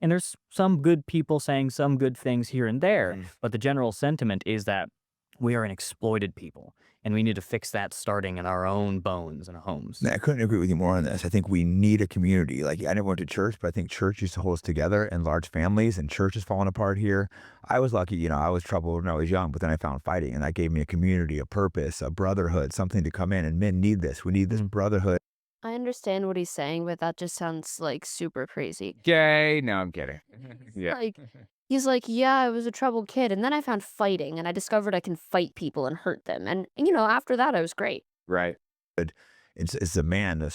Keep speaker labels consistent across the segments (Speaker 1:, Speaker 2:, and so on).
Speaker 1: And there's some good people saying some good things here and there,
Speaker 2: Mm.
Speaker 1: but the general sentiment is that we are an exploited people, and we need to fix that starting in our own bones and homes.
Speaker 2: I couldn't agree with you more on this. I think we need a community. Like, I never went to church, but I think church used to hold us together in large families, and church is falling apart here. I was lucky, I was troubled when I was young, but then I found fighting, and that gave me a community, a purpose, a brotherhood, something to come in. And men need this. We need this
Speaker 1: Mm.
Speaker 2: brotherhood.
Speaker 3: I understand what he's saying, but that just sounds like super crazy.
Speaker 4: Gay? No, I'm kidding. Yeah.
Speaker 3: Like, he's like, yeah, I was a troubled kid, and then I found fighting, and I discovered I can fight people and hurt them. And after that, I was great.
Speaker 4: Right.
Speaker 2: It's a man,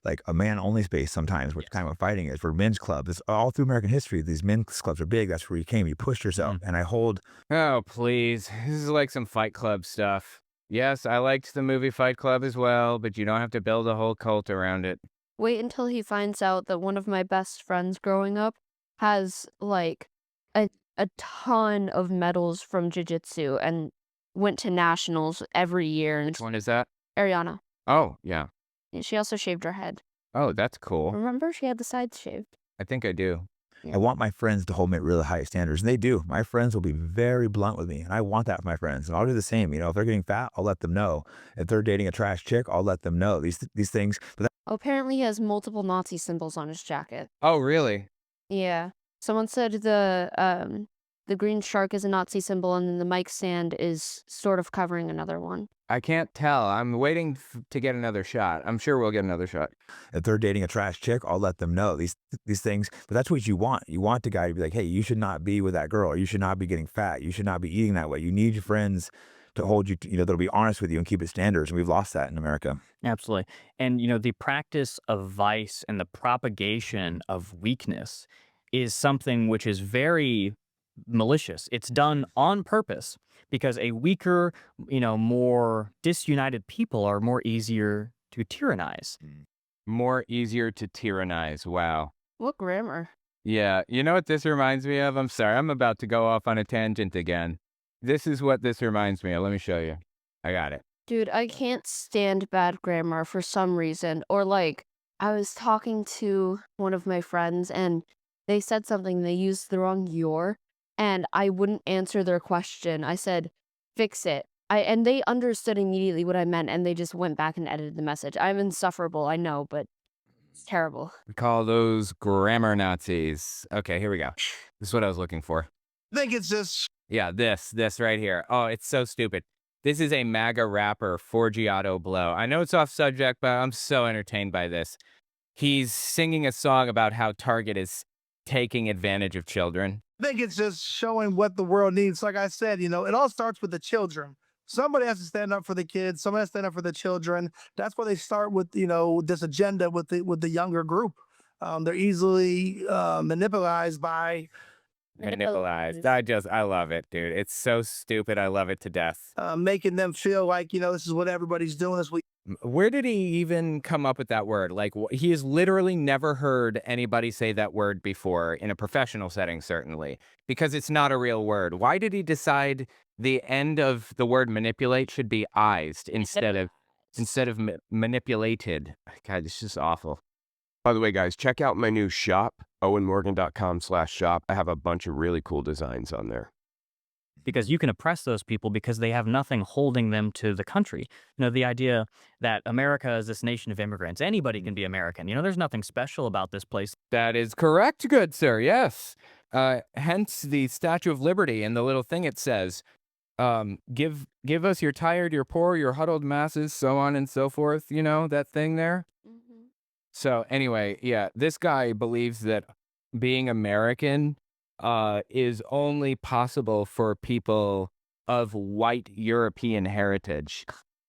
Speaker 2: like a man only space sometimes, which kind of what fighting is for men's clubs. It's all through American history. These men's clubs are big. That's where you came. You pushed yourself.
Speaker 1: Mm.
Speaker 2: And I hold
Speaker 4: Oh, please. This is like some Fight Club stuff. Yes, I liked the movie Fight Club as well, but you don't have to build a whole cult around it.
Speaker 3: Wait until he finds out that one of my best friends growing up has like a ton of medals from jiu-jitsu and went to nationals every year. And
Speaker 4: Which one is that?
Speaker 3: Ariana.
Speaker 4: Oh, yeah.
Speaker 3: And she also shaved her head.
Speaker 4: Oh, that's cool.
Speaker 3: Remember, she had the sides shaved.
Speaker 4: I think I do.
Speaker 2: I want my friends to hold me at really high standards, and they do. My friends will be very blunt with me, and I want that for my friends. And I'll do the same. If they're getting fat, I'll let them know. If they're dating a trash chick, I'll let them know. These things. But
Speaker 3: Oh, apparently, he has multiple Nazi symbols on his jacket.
Speaker 4: Oh, really?
Speaker 3: Yeah. Someone said the green shark is a Nazi symbol, and then the mic stand is sort of covering another one.
Speaker 4: I can't tell. I'm waiting to get another shot. I'm sure we'll get another shot.
Speaker 2: if they're dating a trash chick, I'll let them know these things. But that's what you want. You want the guy to be like, hey, you should not be with that girl. Or you should not be getting fat. You should not be eating that way. You need your friends to hold you, that'll be honest with you and keep it standards. And we've lost that in America.
Speaker 1: Absolutely. And, the practice of vice and the propagation of weakness is something which is very malicious. It's done on purpose because a weaker, more disunited people are more easier to tyrannize.
Speaker 4: More easier to tyrannize. Wow.
Speaker 3: What grammar?
Speaker 4: Yeah. You know what this reminds me of? I'm sorry. I'm about to go off on a tangent again. This is what this reminds me of. Let me show you. I got it.
Speaker 3: Dude, I can't stand bad grammar for some reason. Or like, I was talking to one of my friends and they said something, they used the wrong your, and I wouldn't answer their question. I said, fix it. And they understood immediately what I meant, and they just went back and edited the message. I'm insufferable, I know, but it's terrible.
Speaker 4: We call those grammar Nazis. Okay, here we go. This is what I was looking for.
Speaker 5: I think it's just
Speaker 4: Yeah, this right here. Oh, it's so stupid. This is a MAGA rapper, Forgiato Blow. I know it's off subject, but I'm so entertained by this. He's singing a song about how Target is taking advantage of children.
Speaker 5: I think it's just showing what the world needs. Like I said, it all starts with the children. Somebody has to stand up for the kids. Somebody has to stand up for the children. That's why they start with, this agenda with the younger group. They're easily manipulated by
Speaker 4: Manipulated. I love it, dude. It's so stupid. I love it to death.
Speaker 5: making them feel like, this is what everybody's doing. This week.
Speaker 4: Where did he even come up with that word? Like, he has literally never heard anybody say that word before in a professional setting, certainly, because it's not a real word. Why did he decide the end of the word manipulate should be "ized" instead of manipulated? God, it's just awful.
Speaker 6: By the way, guys, check out my new shop, owenmorgan.com/shop. I have a bunch of really cool designs on there.
Speaker 1: Because you can oppress those people because they have nothing holding them to the country. The idea that America is this nation of immigrants, anybody can be American. There's nothing special about this place.
Speaker 4: That is correct, good sir. Yes. Hence the Statue of Liberty and the little thing it says, give us your tired, your poor, your huddled masses, so on and so forth. That thing there.
Speaker 3: Mm-hmm.
Speaker 4: So anyway, yeah, this guy believes that being American is only possible for people of white European heritage.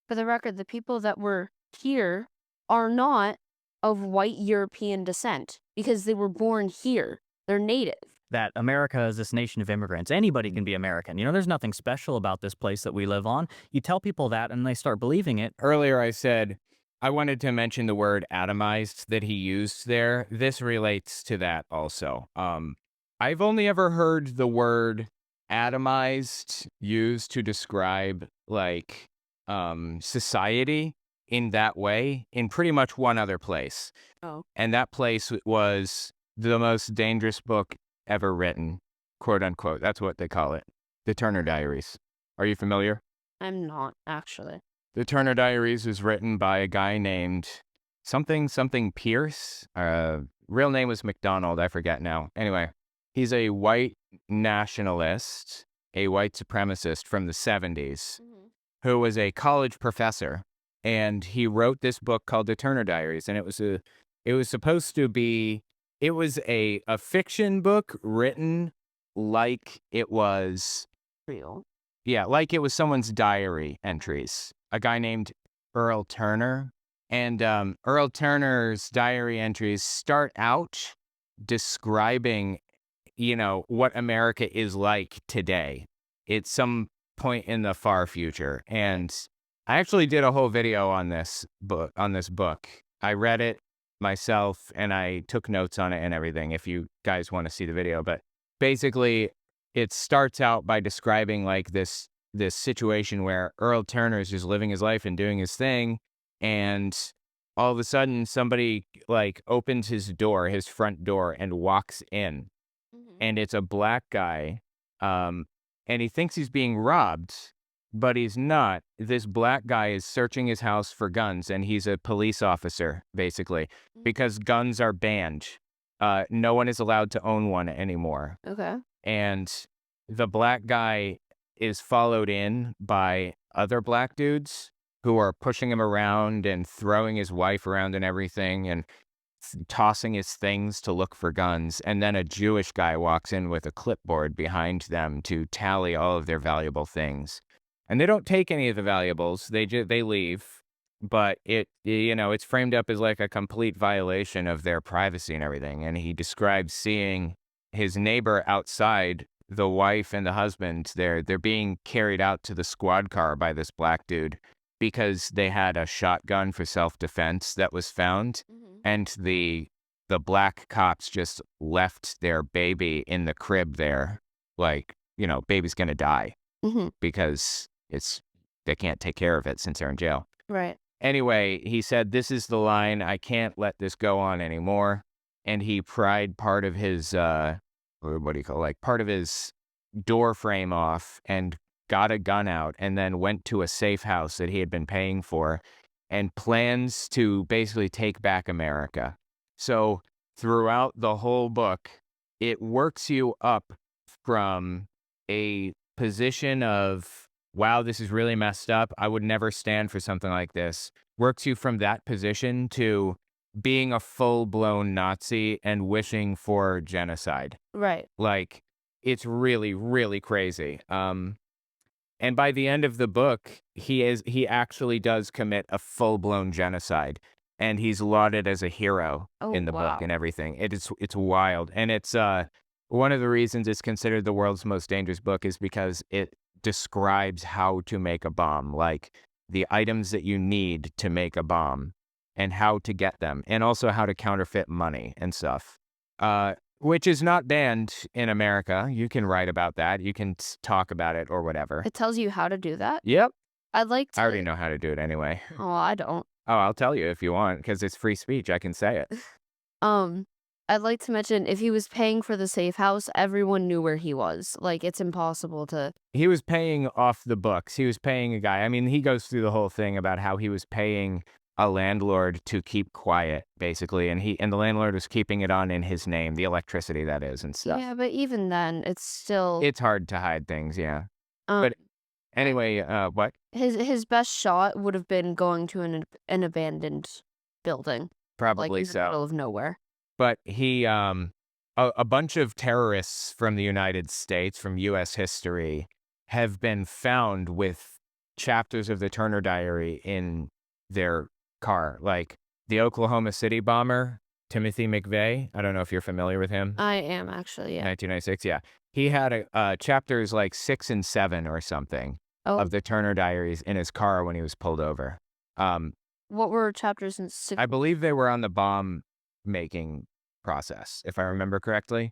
Speaker 3: For the record, the people that were here are not of white European descent because they were born here. They're native.
Speaker 1: That America is this nation of immigrants. Anybody can be American. There's nothing special about this place that we live on. You tell people that and they start believing it.
Speaker 4: Earlier I said I wanted to mention the word atomized that he used there. This relates to that also. I've only ever heard the word atomized used to describe like society in that way in pretty much one other place.
Speaker 3: Oh.
Speaker 4: And that place was the most dangerous book ever written, quote unquote. That's what they call it. The Turner Diaries. Are you familiar?
Speaker 3: I'm not, actually.
Speaker 4: The Turner Diaries was written by a guy named something Pierce. Real name was McDonald. I forget now. Anyway, he's a white nationalist, a white supremacist from the 70s who was a college professor. And he wrote this book called The Turner Diaries. And it was supposed to be, it was a fiction book written like it was,
Speaker 3: Real.
Speaker 4: yeah, like it was someone's diary entries. A guy named Earl Turner. And Earl Turner's diary entries start out describing, what America is like today. It's some point in the far future. And I actually did a whole video on this book. I read it myself and I took notes on it and everything, if you guys want to see the video. But basically, it starts out by describing like this situation where Earl Turner is just living his life and doing his thing, and all of a sudden somebody like opens his front door, and walks in, and it's a black guy, and he thinks he's being robbed, but he's not. This black guy is searching his house for guns, and he's a police officer, basically, because guns are banned. No one is allowed to own one anymore.
Speaker 3: Okay.
Speaker 4: And the black guy is followed in by other black dudes who are pushing him around and throwing his wife around and everything, and tossing his things to look for guns. And then a Jewish guy walks in with a clipboard behind them to tally all of their valuable things. And they don't take any of the valuables. They leave. But it's framed up as like a complete violation of their privacy and everything. And he describes seeing his neighbor outside, the wife and the husband. They're being carried out to the squad car by this black dude because they had a shotgun for self-defense that was found. And the black cops just left their baby in the crib there. Like, baby's gonna die because they can't take care of it since they're in jail.
Speaker 3: Right.
Speaker 4: Anyway, he said, "This is the line. I can't let this go on anymore." And he pried part of his, part of his door frame off and got a gun out, and then went to a safe house that he had been paying for, and plans to basically take back America. So throughout the whole book, it works you up from a position of, wow, this is really messed up, I would never stand for something like this. Works you from that position to being a full-blown Nazi and wishing for genocide.
Speaker 3: Right.
Speaker 4: Like, it's really, really crazy. And by the end of the book, he actually does commit a full-blown genocide, and he's lauded as a hero in the book and everything. It's wild. And it's one of the reasons it's considered the world's most dangerous book is because it describes how to make a bomb, like the items that you need to make a bomb and how to get them, and also how to counterfeit money and stuff, which is not banned in America. You can write about that. You can talk about it or whatever.
Speaker 3: It tells you how to do that?
Speaker 4: Yep.
Speaker 3: I'd like to.
Speaker 4: I already know how to do it anyway.
Speaker 3: Oh, I don't.
Speaker 4: Oh, I'll tell you if you want, because it's free speech. I can say it.
Speaker 3: I'd like to mention, if he was paying for the safe house, everyone knew where he was. Like, it's impossible to...
Speaker 4: He was paying off the books. He was paying a guy. I mean, he goes through the whole thing about how he was paying a landlord to keep quiet, basically, and the landlord was keeping it on in his name, the electricity, that is, and stuff.
Speaker 3: Yeah, but even then, it's still...
Speaker 4: It's hard to hide things, yeah. But anyway, what?
Speaker 3: His best shot would have been going to an abandoned building.
Speaker 4: Probably
Speaker 3: like in the middle
Speaker 4: so.
Speaker 3: of nowhere.
Speaker 4: But he, a bunch of terrorists from the United States, from U.S. history, have been found with chapters of the Turner Diary in their car. Like the Oklahoma City bomber, Timothy McVeigh. I don't know if you're familiar with him.
Speaker 3: I am, actually, yeah.
Speaker 4: 1996, yeah. He had chapters like 6 and 7 or something of the Turner Diaries in his car when he was pulled over.
Speaker 3: What were chapters in 6?
Speaker 4: I believe they were on the bomb making process, if I remember correctly.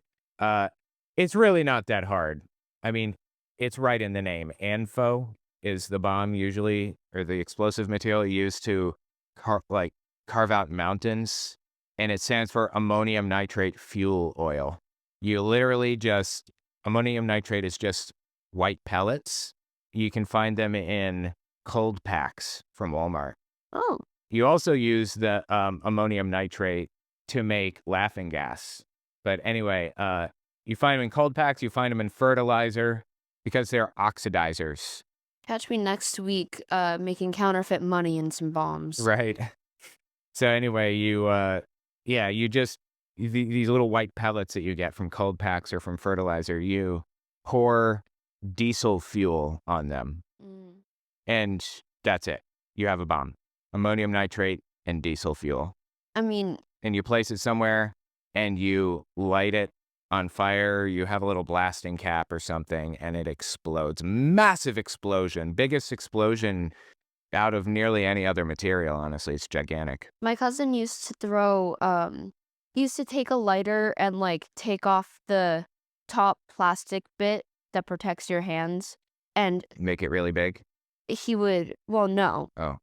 Speaker 4: It's really not that hard. I mean, it's right in the name. ANFO is the bomb usually, or the explosive material used to carve out mountains and it stands for ammonium nitrate fuel oil. You literally just, ammonium nitrate is just white pellets. You can find them in cold packs from Walmart.
Speaker 3: Oh,
Speaker 4: You also use the ammonium nitrate to make laughing gas. But anyway, you find them in cold packs, you find them in fertilizer because they're oxidizers.
Speaker 3: catch me next week making counterfeit money and some bombs.
Speaker 4: Right. So anyway, you just, these little white pellets that you get from cold packs or from fertilizer, you pour diesel fuel on them,
Speaker 3: Mm.
Speaker 4: and that's it. You have a bomb. Ammonium nitrate and diesel fuel.
Speaker 3: I mean,
Speaker 4: And you place it somewhere and you light it on fire. You have a little blasting cap or something and it explodes. Massive explosion. Biggest explosion out of nearly any other material, honestly. It's gigantic.
Speaker 3: my cousin used to throw, he used to take a lighter and like take off the top plastic bit that protects your hands, and
Speaker 4: Make it really big.
Speaker 3: he would, well, no.
Speaker 4: Oh.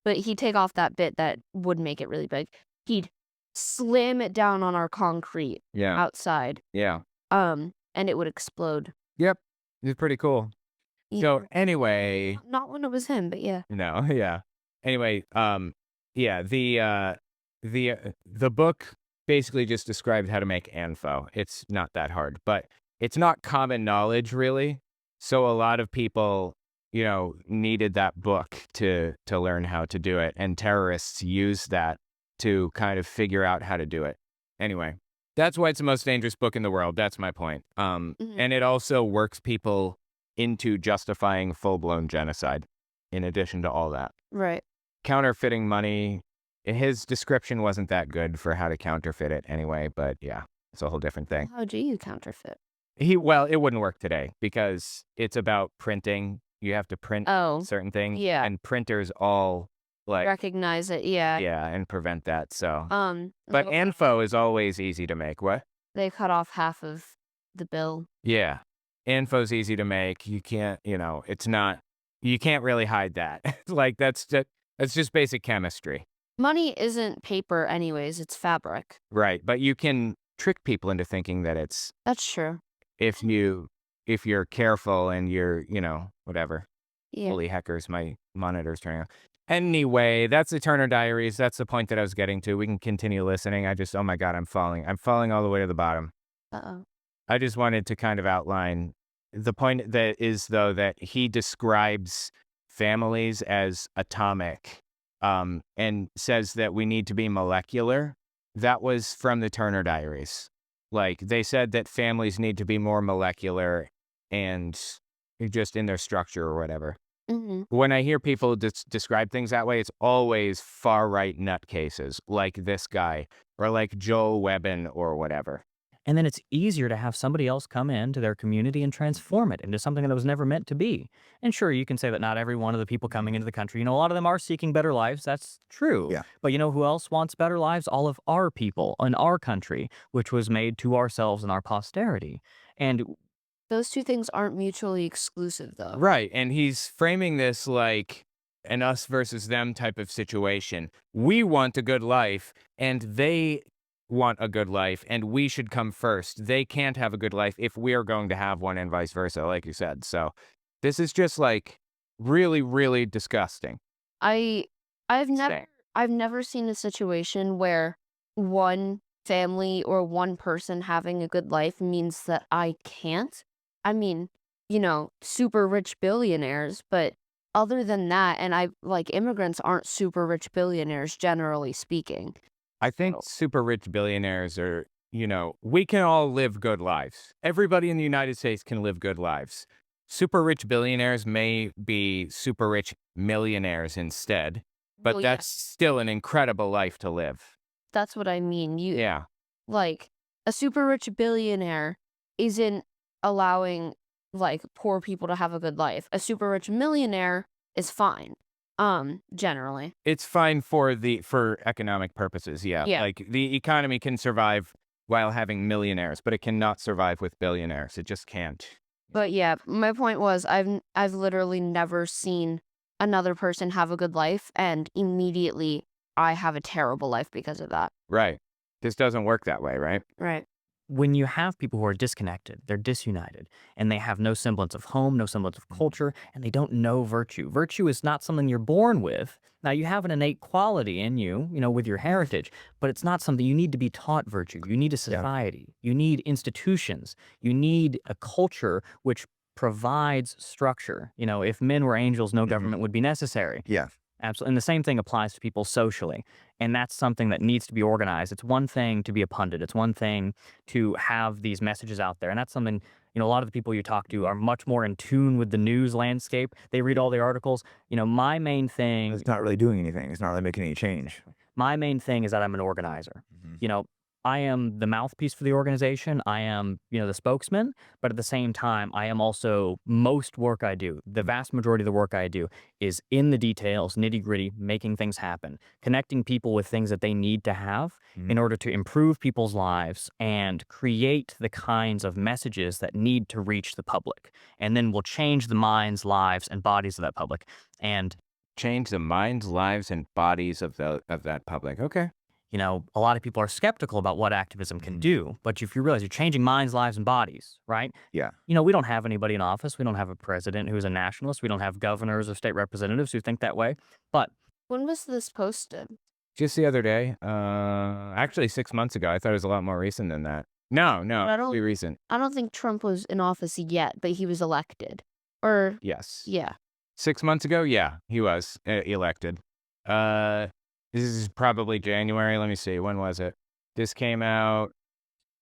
Speaker 3: But he'd take off that bit that would make it really big. He'd slam it down on our concrete
Speaker 4: Yeah.
Speaker 3: outside,
Speaker 4: Yeah.
Speaker 3: and it would explode.
Speaker 4: Yep. It's pretty cool. So
Speaker 3: Yeah.
Speaker 4: anyway,
Speaker 3: Not when it was him, but yeah.
Speaker 4: no, yeah. Anyway, yeah, the book basically just described how to make ANFO. It's not that hard, but it's not common knowledge really. So a lot of people, needed that book to learn how to do it, and terrorists use that to kind of figure out how to do it. Anyway, that's why it's the most dangerous book in the world. That's my point.
Speaker 3: Mhm.
Speaker 4: And it also works people into justifying full-blown genocide in addition to all that.
Speaker 3: Right.
Speaker 4: Counterfeiting money, his description wasn't that good for how to counterfeit it anyway, but yeah, it's a whole different thing.
Speaker 3: How do you counterfeit?
Speaker 4: Well, it wouldn't work today because it's about printing. You have to print
Speaker 3: Oh,
Speaker 4: certain things,
Speaker 3: yeah.
Speaker 4: and printers all like,
Speaker 3: Recognize it, yeah.
Speaker 4: yeah, and prevent that. So, but
Speaker 3: So
Speaker 4: ANFO is always easy to make. What?
Speaker 3: they cut off half of the bill.
Speaker 4: Yeah. ANFO's easy to make. You can't, it's not, you can't really hide that. Like that's just basic chemistry.
Speaker 3: Money isn't paper anyways, it's fabric.
Speaker 4: Right. But you can trick people into thinking that it's,
Speaker 3: That's true.
Speaker 4: if you're careful and you're, whatever.
Speaker 3: Yeah.
Speaker 4: Holy heckers, my monitor's turning on. Anyway, that's the Turner Diaries. That's the point that I was getting to. We can continue listening. Oh my God, I'm falling. I'm falling all the way to the bottom.
Speaker 3: Uh-oh.
Speaker 4: I just wanted to kind of outline the point that is, though, that he describes families as atomic, and says that we need to be molecular. That was from the Turner Diaries. Like, they said that families need to be more molecular and just in their structure or whatever.
Speaker 3: Mm-hmm.
Speaker 4: When I hear people describe things that way, it's always far-right nutcases, like this guy, or like Joel Webbin or whatever.
Speaker 1: And then it's easier to have somebody else come into their community and transform it into something that was never meant to be. And sure, you can say that not every one of the people coming into the country, a lot of them are seeking better lives. That's true.
Speaker 2: Yeah.
Speaker 1: But you know who else wants better lives? All of our people in our country, which was made to ourselves and our posterity. And
Speaker 3: Those two things aren't mutually exclusive, though.
Speaker 4: Right. And he's framing this like an us versus them type of situation. We want a good life and they want a good life, and we should come first. They can't have a good life if we are going to have one, and vice versa, like you said. So this is just like really, really disgusting.
Speaker 3: I've never
Speaker 4: Same.
Speaker 3: I've never seen a situation where one family or one person having a good life means that I can't. I mean, super rich billionaires, but other than that, and immigrants aren't super rich billionaires, generally speaking.
Speaker 4: I think
Speaker 3: So,
Speaker 4: super rich billionaires are, we can all live good lives. Everybody in the United States can live good lives. Super rich billionaires may be super rich millionaires instead, but
Speaker 3: well, yeah,
Speaker 4: that's still an incredible life to live.
Speaker 3: that's what I mean.
Speaker 4: Yeah.
Speaker 3: Like, a super rich billionaire isn't allowing, poor people to have a good life. A super rich millionaire is fine, generally.
Speaker 4: It's fine for economic purposes, yeah.
Speaker 3: Yeah.
Speaker 4: Like the economy can survive while having millionaires, but it cannot survive with billionaires. It just can't.
Speaker 3: But yeah, my point was I've literally never seen another person have a good life and immediately I have a terrible life because of that.
Speaker 4: Right. This doesn't work that way, right?
Speaker 3: Right.
Speaker 1: When you have people who are disconnected, they're disunited, and they have no semblance of home, no semblance of culture, and they don't know virtue. Virtue is not something you're born with. Now, you have an innate quality in you, with your heritage, but it's not something you need to be taught virtue. You need a society. You need institutions. You need a culture which provides structure. If men were angels, no government would be necessary.
Speaker 2: Yeah.
Speaker 1: Absolutely. And the same thing applies to people socially. And that's something that needs to be organized. It's one thing to be a pundit. It's one thing to have these messages out there. And that's something, a lot of the people you talk to are much more in tune with the news landscape. They read all the articles. My main thing,
Speaker 2: It's not really doing anything. It's not really making any change.
Speaker 1: my main thing is that I'm an organizer. I am the mouthpiece for the organization. I am, the spokesman, but at the same time, I am also most work I do. The vast majority of the work I do is in the details, nitty-gritty, making things happen, connecting people with things that they need to have in order to improve people's lives and create the kinds of messages that need to reach the public. And then we'll change the minds, lives, and bodies of that public. And
Speaker 4: Change the minds, lives, and bodies of that public. Okay.
Speaker 1: a lot of people are skeptical about what activism can do, but if you realize you're changing minds, lives, and bodies, right?
Speaker 2: Yeah.
Speaker 1: We don't have anybody in office. We don't have a president who's a nationalist. We don't have governors or state representatives who think that way. But
Speaker 3: When was this posted?
Speaker 4: Just the other day. Actually 6 months ago. I thought it was a lot more recent than that. No,
Speaker 3: I don't-
Speaker 4: pretty recent.
Speaker 3: I don't think Trump was in office yet, but he was elected. Or
Speaker 4: Yes.
Speaker 3: yeah.
Speaker 4: 6 months ago, yeah, he was elected. This is probably January. Let me see. When was it? This came out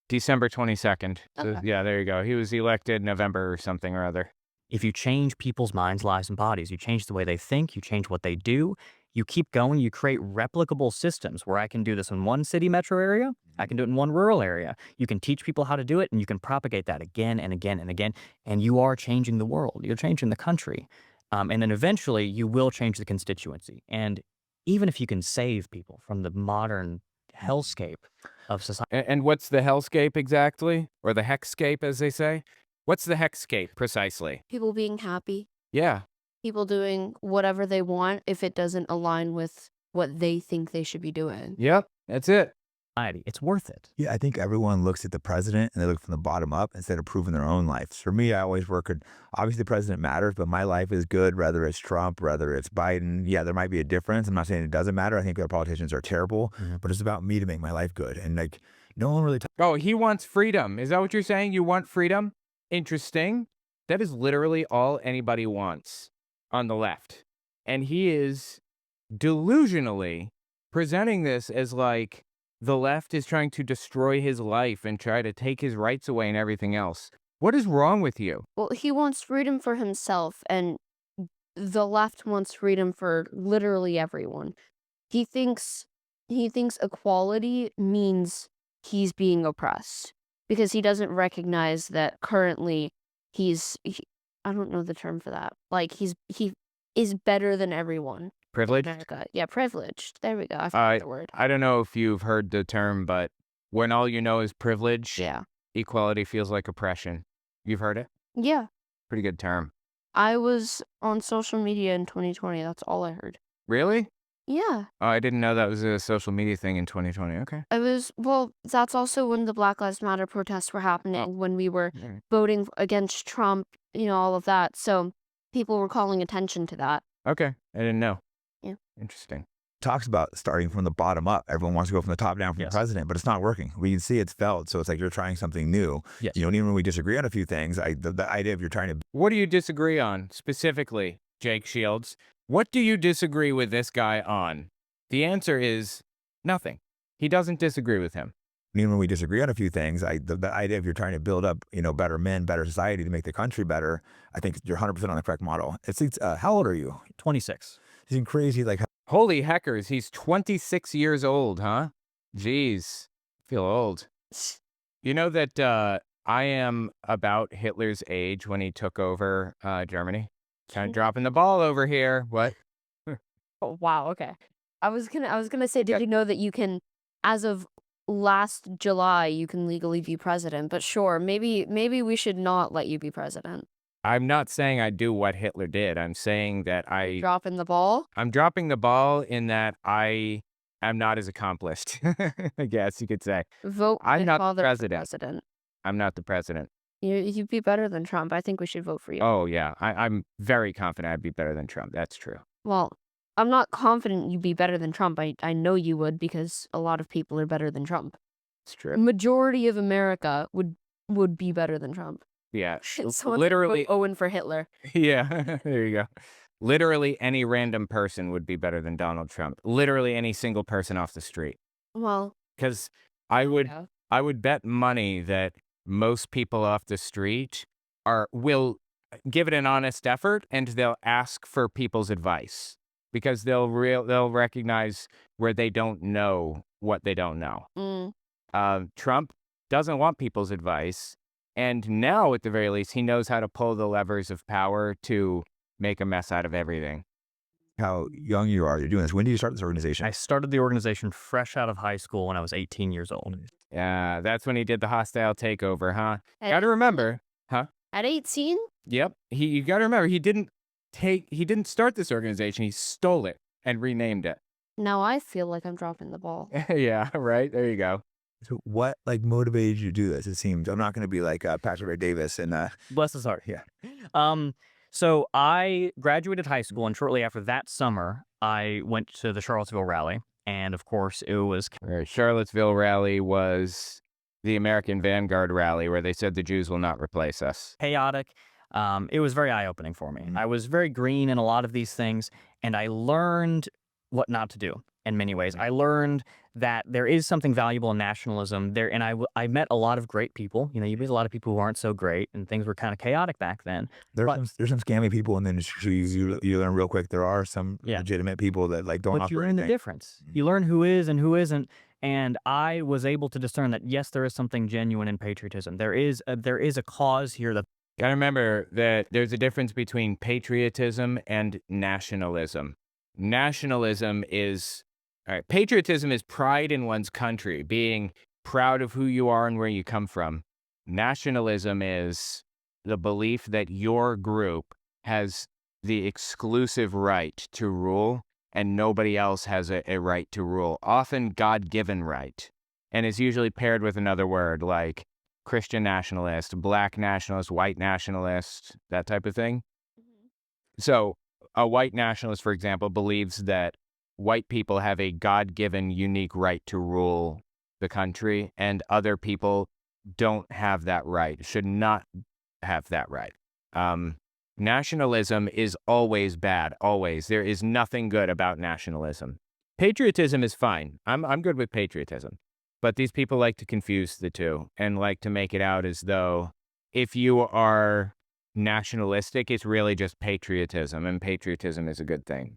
Speaker 4: December 22nd. So,
Speaker 3: Okay.
Speaker 4: yeah, there you go. He was elected November or something or other.
Speaker 1: if you change people's minds, lives, and bodies, you change the way they think, you change what they do, you keep going, you create replicable systems where I can do this in one city metro area, I can do it in one rural area. You can teach people how to do it, and you can propagate that again and again and again, and you are changing the world. You're changing the country. And then eventually you will change the constituency. And even if you can save people from the modern hellscape of society.
Speaker 4: And what's the hellscape exactly? Or the hexscape, as they say? What's the hexscape precisely?
Speaker 3: People being happy,
Speaker 4: Yeah.
Speaker 3: people doing whatever they want if it doesn't align with what they think they should be doing.
Speaker 4: Yep. That's it.
Speaker 1: It's worth it.
Speaker 2: Yeah, I think everyone looks at the president and they look from the bottom up instead of proving their own lives. For me, I always work at, obviously the president matters, but my life is good, whether it's Trump, whether it's Biden. Yeah, there might be a difference. I'm not saying it doesn't matter. I think our politicians are terrible, but it's about me to make my life good. And like, no one really
Speaker 4: Oh, he wants freedom. Is that what you're saying? You want freedom? Interesting. That is literally all anybody wants on the left. And he is delusionally presenting this as like the left is trying to destroy his life and try to take his rights away and everything else. What is wrong with you?
Speaker 3: Well, he wants freedom for himself, and the left wants freedom for literally everyone. He thinks equality means he's being oppressed because he doesn't recognize that currently I don't know the term for that. Like he is better than everyone.
Speaker 4: Privileged?
Speaker 3: America. Yeah, privileged. There we go. I forgot the word.
Speaker 4: I don't know if you've heard the term, but when all you know is privilege,
Speaker 3: Yeah.
Speaker 4: equality feels like oppression. You've heard it?
Speaker 3: Yeah.
Speaker 4: Pretty good term.
Speaker 3: I was on social media in 2020. That's all I heard.
Speaker 4: Really?
Speaker 3: Yeah.
Speaker 4: Oh, I didn't know that was a social media thing in 2020. Okay.
Speaker 3: That's also when the Black Lives Matter protests were happening, when we were
Speaker 4: Yeah.
Speaker 3: voting against Trump, all of that. So people were calling attention to that.
Speaker 4: Okay. I didn't know.
Speaker 3: Yeah.
Speaker 4: Interesting.
Speaker 2: talks about starting from the bottom up. Everyone wants to go from the top down from
Speaker 1: Yes.
Speaker 2: the president, but it's not working. We can see it's failed. So it's like you're trying something new.
Speaker 1: Yes.
Speaker 2: Even when we disagree on a few things, the idea of you're trying to
Speaker 4: What do you disagree on specifically, Jake Shields? What do you disagree with this guy on? The answer is nothing. He doesn't disagree with him.
Speaker 2: even when we disagree on a few things, the idea of you're trying to build up, better men, better society to make the country better, I think you're 100% on the correct model. It's how old are you?
Speaker 1: 26.
Speaker 2: It seems crazy. Like,
Speaker 4: Holy heckers, he's 26 years old, huh? Jeez, I feel old. You know that I am about Hitler's age when he took over Germany? Kind of dropping the ball over here. What?
Speaker 3: Oh, wow. Okay. I was gonna say, did you know that you can, as of last July, you can legally be president? But sure, maybe we should not let you be president.
Speaker 4: I'm not saying I do what Hitler did. I'm saying that
Speaker 3: Dropping the ball.
Speaker 4: I'm dropping the ball in that I I'm not as accomplished, I guess you could say.
Speaker 3: Vote
Speaker 4: I'm
Speaker 3: my
Speaker 4: not the
Speaker 3: father for
Speaker 4: president.
Speaker 3: president.
Speaker 4: I'm not the president.
Speaker 3: You'd be better than Trump. I think we should vote for you.
Speaker 4: Oh, yeah. I'm very confident I'd be better than Trump. That's true.
Speaker 3: Well, I'm not confident you'd be better than Trump. I know you would because a lot of people are better than Trump.
Speaker 4: It's true.
Speaker 3: Majority of America would be better than Trump.
Speaker 4: Yeah.
Speaker 3: Someone
Speaker 4: Literally.
Speaker 3: vote Owen for Hitler.
Speaker 4: Yeah. There you go. Literally any random person would be better than Donald Trump. Literally any single person off the street.
Speaker 3: Well,
Speaker 4: Because I would
Speaker 3: yeah.
Speaker 4: I would bet money that most people off the street will give it an honest effort and they'll ask for people's advice because they'll recognize where they don't know what they don't know. Trump doesn't want people's advice, and now at the very least he knows how to pull the levers of power to make a mess out of everything.
Speaker 2: How young you are. You're doing this. When did you start this organization?
Speaker 1: I started the organization fresh out of high school when I was 18 years old.
Speaker 4: Yeah, that's when he did the hostile takeover, huh?
Speaker 3: At
Speaker 4: Gotta remember, huh?
Speaker 3: At 18?
Speaker 4: Yep. You gotta remember, he didn't start this organization. He stole it and renamed it.
Speaker 3: Now I feel like I'm dropping the ball.
Speaker 4: Yeah, right. There you go.
Speaker 2: So what motivated you to do this? It seems I'm not going to be like Patrick Davis and
Speaker 1: Bless his heart.
Speaker 2: Yeah.
Speaker 1: So I graduated high school, and shortly after that summer, I went to the Charlottesville rally. And of course, it was
Speaker 4: Charlottesville rally was the American Vanguard rally where they said the Jews will not replace us.
Speaker 1: chaotic. It was very eye-opening for me. I was very green in a lot of these things, and I learned what not to do in many ways. I learned that there is something valuable in nationalism there, and I met a lot of great people. You meet a lot of people who aren't so great, and things were kind of chaotic back then.
Speaker 2: There's some scammy people in the industry. You learn real quick. There are some legitimate people that don't
Speaker 1: But
Speaker 2: offer
Speaker 1: you learn the
Speaker 2: anything.
Speaker 1: difference. You learn who is and who isn't. And I was able to discern that, yes, there is something genuine in patriotism. There is a cause here that
Speaker 4: Gotta remember that there's a difference between patriotism and nationalism. Nationalism is, all right, patriotism is pride in one's country, being proud of who you are and where you come from. Nationalism is the belief that your group has the exclusive right to rule and nobody else has a right to rule, often God-given right, and is usually paired with another word like Christian nationalist, black nationalist, white nationalist, that type of thing. So a white nationalist, for example, believes that white people have a God-given unique right to rule the country and other people don't have that right, should not have that right. Nationalism is always bad, always. There is nothing good about nationalism. Patriotism is fine. I'm good with patriotism. But these people like to confuse the two and like to make it out as though if you are nationalistic, it's really just patriotism, and patriotism is a good thing.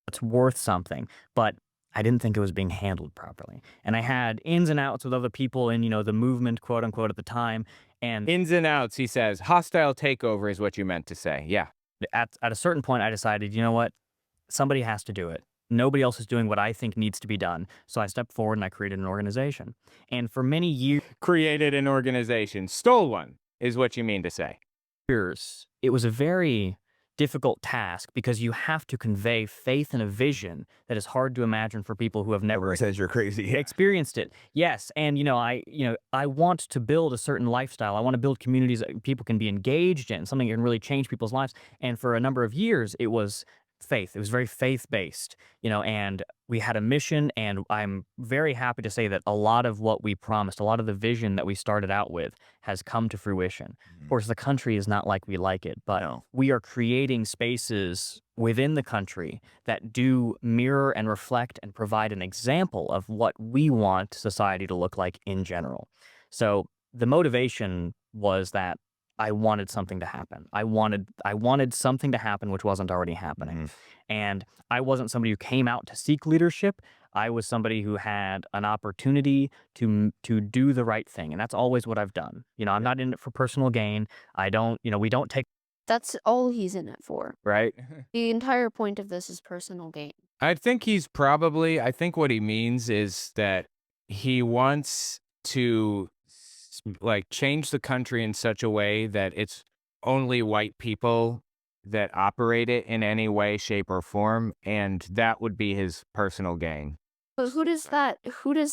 Speaker 1: it's worth something. But I didn't think it was being handled properly. And I had ins and outs with other people in, the movement, quote unquote, at the time. And
Speaker 4: Ins and outs, he says. Hostile takeover is what you meant to say. Yeah.
Speaker 1: at a certain point, I decided, you know what? Somebody has to do it. Nobody else is doing what I think needs to be done. So I stepped forward and I created an organization. And for many
Speaker 4: Created an organization. Stole one, is what you mean to say.
Speaker 1: years, it was a very difficult task because you have to convey faith in a vision that is hard to imagine for people who have never
Speaker 2: Everyone says you're crazy.
Speaker 1: experienced it. Yes, and I want to build a certain lifestyle. I want to build communities that people can be engaged in, something that can really change people's lives. And for a number of years, it was faith. It was very faith-based, and we had a mission, and I'm very happy to say that a lot of what we promised, a lot of the vision that we started out with has come to fruition. Of course, the country is not like we like it, but we are creating spaces within the country that do mirror and reflect and provide an example of what we want society to look like in general. So the motivation was that I wanted something to happen. I wanted something to happen which wasn't already happening. And I wasn't somebody who came out to seek leadership. I was somebody who had an opportunity to do the right thing. And that's always what I've done. I'm not in it for personal gain. We don't take
Speaker 3: That's all he's in it for.
Speaker 4: Right?
Speaker 3: The entire point of this is personal gain.
Speaker 4: I think I think what he means is that he wants to change the country in such a way that it's only white people that operate it in any way, shape, or form, and that would be his personal gain.
Speaker 3: But who does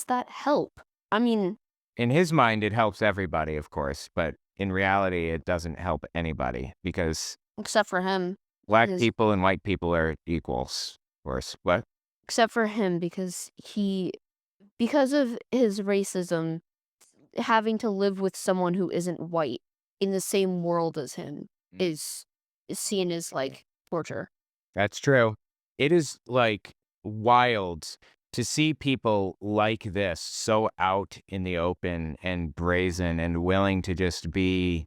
Speaker 3: that help? I mean,
Speaker 4: In his mind, it helps everybody, of course, but in reality, it doesn't help anybody because
Speaker 3: except for him.
Speaker 4: black
Speaker 3: His
Speaker 4: people and white people are equals. Of course. What?
Speaker 3: except for him because of his racism, having to live with someone who isn't white in the same world as him
Speaker 4: Mm.
Speaker 3: is seen as like torture.
Speaker 4: That's true. It is like wild to see people like this so out in the open and brazen and willing to just be,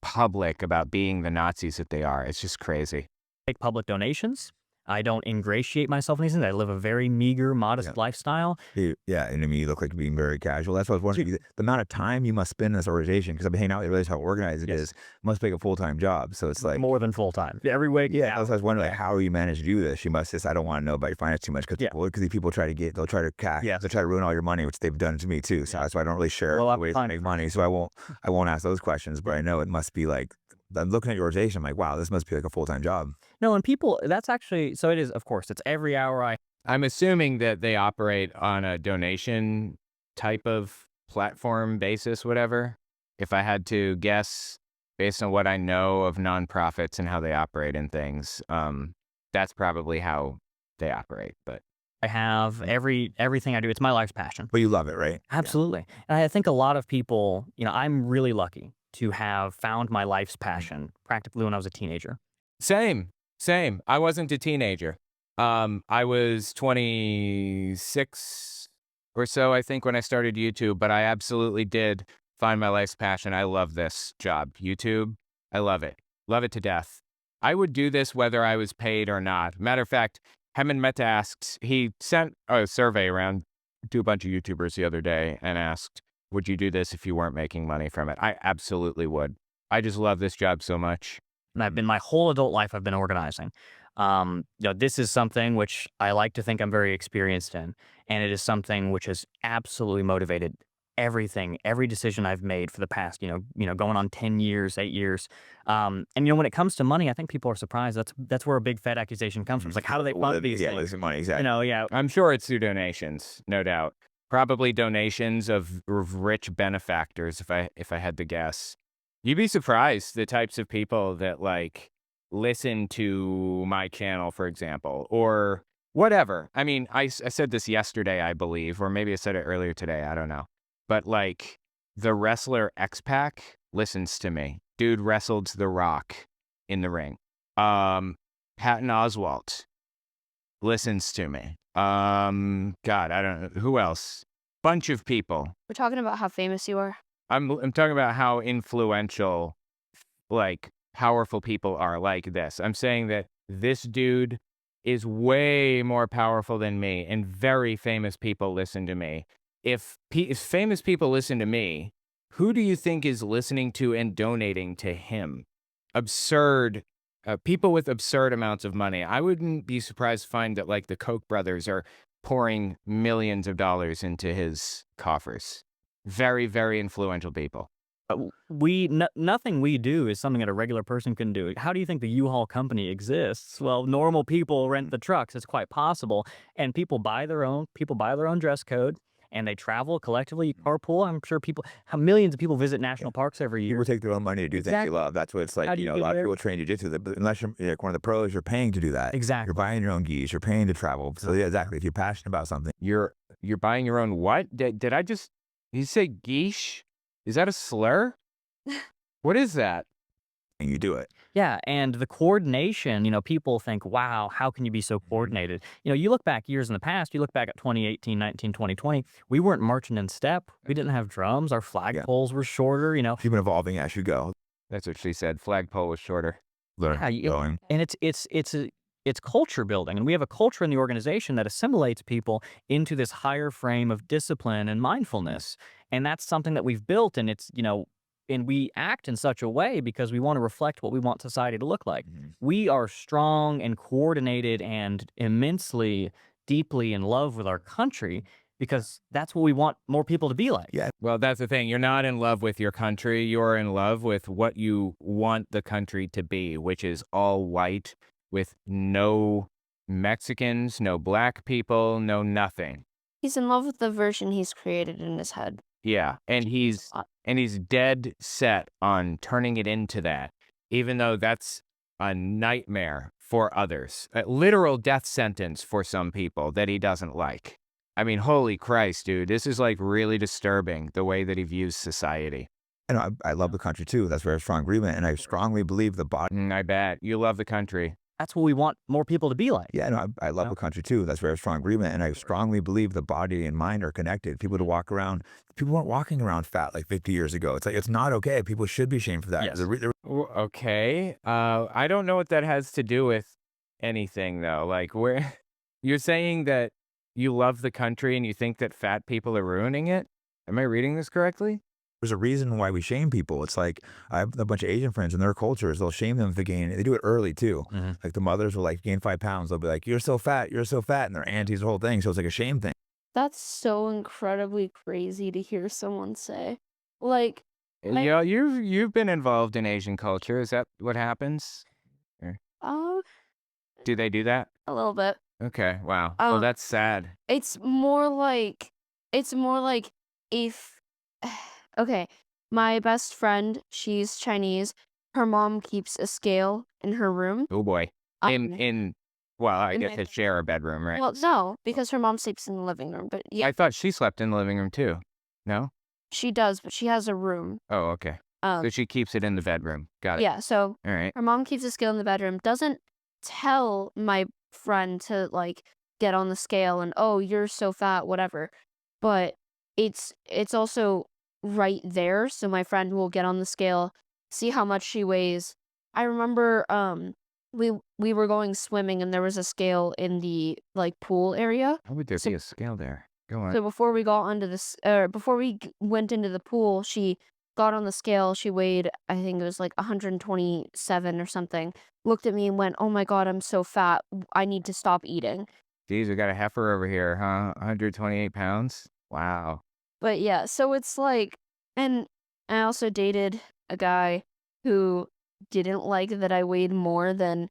Speaker 4: public about being the Nazis that they are. It's just crazy.
Speaker 1: Take public donations. I don't ingratiate myself in these things. I live a very meager, modest
Speaker 2: Yeah.
Speaker 1: lifestyle.
Speaker 2: Yeah, and I mean, you look like you're being very casual. That's what I was wondering. The amount of time you must spend in this organization, because I've been hanging out, I realize how organized it
Speaker 1: Yes.
Speaker 2: is. Must make a full-time job. So it's like,
Speaker 1: More than full time. Every week.
Speaker 2: yeah, I was wondering, like, how you manage to do this. You must just, I don't want to know about your finance too much
Speaker 1: Yeah.
Speaker 2: because people try to they'll try to cash,
Speaker 1: Yes.
Speaker 2: they'll try to ruin all your money, which they've done to me too. So that's why I don't really share
Speaker 1: Well, I'm
Speaker 2: ways to
Speaker 1: fine.
Speaker 2: make money. So I won't ask those questions, but I know it must be like, I'm looking at your organization, I'm like, wow, this must be like a full-time job.
Speaker 1: No, and people, that's actually, so it is, of course, it's every hour
Speaker 4: I'm assuming that they operate on a donation type of platform basis, whatever. If I had to guess based on what I know of nonprofits and how they operate and things, that's probably how they operate. But
Speaker 1: I have, everything I do, it's my life's passion.
Speaker 2: But you love it, right?
Speaker 1: Absolutely. And I think a lot of people, I'm really lucky to have found my life's passion practically when I was a teenager.
Speaker 4: same. I wasn't a teenager. I was 26 or so, I think, when I started YouTube, but I absolutely did find my life's passion. I love this job. YouTube, I love it. Love it to death. I would do this whether I was paid or not. Matter of fact, Hemen Mehta asked, he sent a survey around to a bunch of YouTubers the other day and asked, would you do this if you weren't making money from it? I absolutely would. I just love this job so much.
Speaker 1: And I've been my whole adult life, I've been organizing. This is something which I like to think I'm very experienced in. And it is something which has absolutely motivated every decision I've made for the past, going on 10 years, 8 years. And when it comes to money, I think people are surprised. That's where a big fat accusation comes from. It's like, how do they fund these
Speaker 2: Yeah,
Speaker 1: things?
Speaker 2: losing money, exactly.
Speaker 1: Yeah.
Speaker 4: I'm sure it's through donations, no doubt. Probably donations of rich benefactors, if I had to guess. You'd be surprised the types of people that listen to my channel, for example, or whatever. I mean, I said this yesterday, I believe, or maybe I said it earlier today. I don't know. But the wrestler X-Pac listens to me. Dude wrestled The Rock in the ring. Patton Oswalt listens to me. God, I don't know. Who else? Bunch of people.
Speaker 3: We're talking about how famous you are.
Speaker 4: I'm talking about how influential, powerful people are like this. I'm saying that this dude is way more powerful than me, and very famous people listen to me. If famous people listen to me, who do you think is listening to and donating to him? Absurd. People with absurd amounts of money. I wouldn't be surprised to find that the Koch brothers are pouring millions of dollars into his coffers. Very, very influential people.
Speaker 1: Nothing we do is something that a regular person can do. How do you think the U-Haul company exists? Well, normal people rent the trucks. It's quite possible, and people buy their own dress code, and they travel collectively, carpool. I'm sure how millions of people visit national parks every year.
Speaker 2: People take their own money to do things they
Speaker 1: Exactly.
Speaker 2: love. That's what it's like.
Speaker 1: How do you
Speaker 2: A
Speaker 1: get
Speaker 2: lot of
Speaker 1: there?
Speaker 2: people train jujitsu, but unless you're like one of the pros, you're paying to do that.
Speaker 1: Exactly.
Speaker 2: You're buying your own gis. You're paying to travel. So yeah, exactly. If you're passionate about something,
Speaker 4: You're buying your own what? Did you say geesh? Is that a slur? What is that?
Speaker 2: and you do it.
Speaker 1: Yeah, and the coordination, people think, wow, how can you be so coordinated? You look back years in the past, you look back at 2018, 19, 2020, we weren't marching in step. We didn't have drums. Our flagpoles were shorter,
Speaker 2: You've been evolving as you go.
Speaker 4: That's what she said. Flagpole was shorter.
Speaker 2: Learn,
Speaker 1: Yeah,
Speaker 2: going.
Speaker 1: and it's culture building, and we have a culture in the organization that assimilates people into this higher frame of discipline and mindfulness, and that's something that we've built, and it's and we act in such a way because we want to reflect what we want society to look like. We are strong and coordinated and immensely deeply in love with our country because that's what we want more people to be like.
Speaker 2: Yeah.
Speaker 4: Well, that's the thing. You're not in love with your country. You're in love with what you want the country to be, which is all white with no Mexicans, no black people, no nothing.
Speaker 3: He's in love with the version he's created in his head.
Speaker 4: Yeah, and he's dead set on turning it into that, even though that's a nightmare for others. A literal death sentence for some people that he doesn't like. I mean, holy Christ, dude, this is like really disturbing the way that he views society.
Speaker 2: And I love the country too. That's where I have strong agreement. And I strongly believe the body.
Speaker 4: I bet you love the country.
Speaker 1: That's what we want more people to be like.
Speaker 2: Yeah, no, I love the country too. That's where I have strong agreement. And I strongly believe the body and mind are connected. People weren't walking around fat like 50 years ago. It's like, it's not okay. People should be shamed for that.
Speaker 1: Yes.
Speaker 4: Okay. I don't know what that has to do with anything though. Like where you're saying that you love the country and you think that fat people are ruining it? Am I reading this correctly?
Speaker 2: There's a reason why we shame people. It's like I have a bunch of Asian friends and their cultures. They'll shame them if they gain. They do it early too. Like the mothers will like gain 5 pounds. They'll be like, "You're so fat. You're so fat," and they're antis the whole thing. So it's like a shame thing.
Speaker 3: That's so incredibly crazy to hear someone say. Like,
Speaker 4: Yeah, you've been involved in Asian culture. Is that what happens?
Speaker 3: uh,
Speaker 4: Do they do that?
Speaker 3: a little bit.
Speaker 4: Okay. Wow. Well, that's sad.
Speaker 3: It's more like if okay, my best friend, she's Chinese. Her mom keeps a scale in her room.
Speaker 4: Oh boy. Well, I guess they share a bedroom, right?
Speaker 3: Well, no, because her mom sleeps in the living room. But yeah,
Speaker 4: I thought she slept in the living room too. No?
Speaker 3: she does, but she has a room.
Speaker 4: Oh, okay. So she keeps it in the bedroom. Got it.
Speaker 3: Yeah, so
Speaker 4: All right.
Speaker 3: her mom keeps a scale in the bedroom, doesn't tell my friend to like get on the scale and oh, you're so fat, whatever. But it's also right there, so my friend will get on the scale, see how much she weighs. I remember we were going swimming and there was a scale in the like pool area.
Speaker 4: How would there be a scale there? Go on.
Speaker 3: So before we got onto this, before we went into the pool, she got on the scale. She weighed, I think it was like 127 or something. Looked at me and went, "Oh my God, I'm so fat. I need to stop eating."
Speaker 4: Geez, we got a heifer over here, huh? 128 pounds? Wow.
Speaker 3: But yeah, so it's like, and I also dated a guy who didn't like that I weighed more than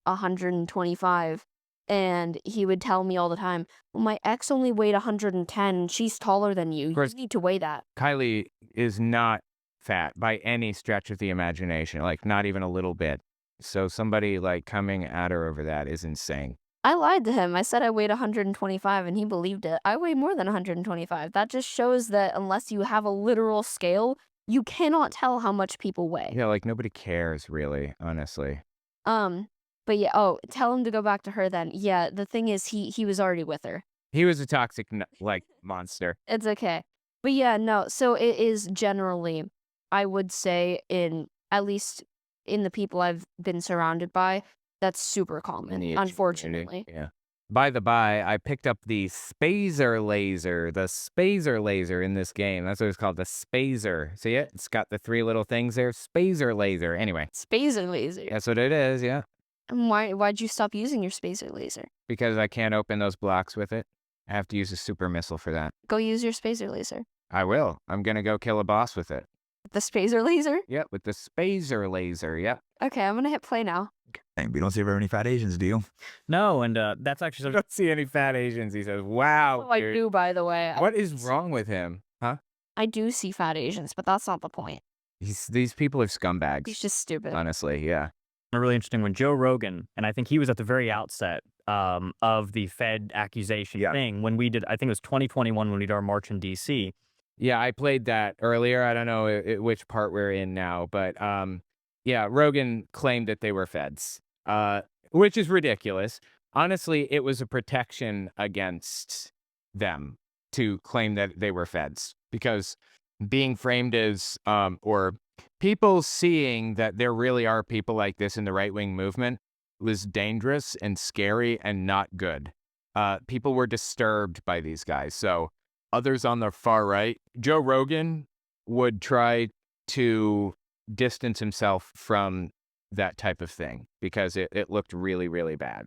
Speaker 3: 125. And he would tell me all the time, well, my ex only weighed 110. She's taller than you. You
Speaker 4: course.
Speaker 3: need to weigh that.
Speaker 4: Kylie is not fat by any stretch of the imagination, like not even a little bit. So somebody like coming at her over that is insane.
Speaker 3: I lied to him. I said I weighed 125 and he believed it. I weigh more than 125. That just shows that unless you have a literal scale, you cannot tell how much people weigh.
Speaker 4: Yeah, like nobody cares really, honestly.
Speaker 3: But yeah, tell him to go back to her then. Yeah, the thing is he was already with her.
Speaker 4: He was a toxic like monster.
Speaker 3: It's okay. But yeah, no, so it is generally, I would say, at least in the people I've been surrounded by, that's super common,
Speaker 4: the
Speaker 3: unfortunately.
Speaker 4: Yeah. By the by, I picked up the Spazer laser in this game. That's what it's called, the Spazer. See it? It's got the 3 little things there. Spazer laser. Anyway.
Speaker 3: Spacer laser.
Speaker 4: That's what it is, yeah.
Speaker 3: And why'd you stop using your spacer laser?
Speaker 4: Because I can't open those blocks with it. I have to use a super missile for that.
Speaker 3: Go use your spacer laser.
Speaker 4: I will. I'm gonna go kill a boss with it.
Speaker 3: The spacer laser?
Speaker 4: Yep, with the Spazer laser, yep.
Speaker 3: Okay, I'm gonna hit play now.
Speaker 2: But you don't see very many fat Asians, do you?
Speaker 1: No, and that's actually
Speaker 4: I don't see any fat Asians, he says. Wow,
Speaker 3: Oh, I
Speaker 4: dude.
Speaker 3: do, by the way.
Speaker 4: What is wrong with him? Huh?
Speaker 3: I do see fat Asians, but that's not the point.
Speaker 4: These people are scumbags.
Speaker 3: He's just stupid.
Speaker 4: Honestly, yeah.
Speaker 1: really interesting when Joe Rogan, and I think he was at the very outset of the Fed accusation thing when we did, I think it was 2021 when we did our march in DC.
Speaker 4: Yeah, I played that earlier. I don't know which part we're in now, but yeah, Rogan claimed that they were feds, which is ridiculous. Honestly, it was a protection against them to claim that they were feds because being framed as, or people seeing that there really are people like this in the right-wing movement was dangerous and scary and not good. People were disturbed by these guys. So others on the far right, Joe Rogan would try to distance himself from that type of thing because it looked really, really bad.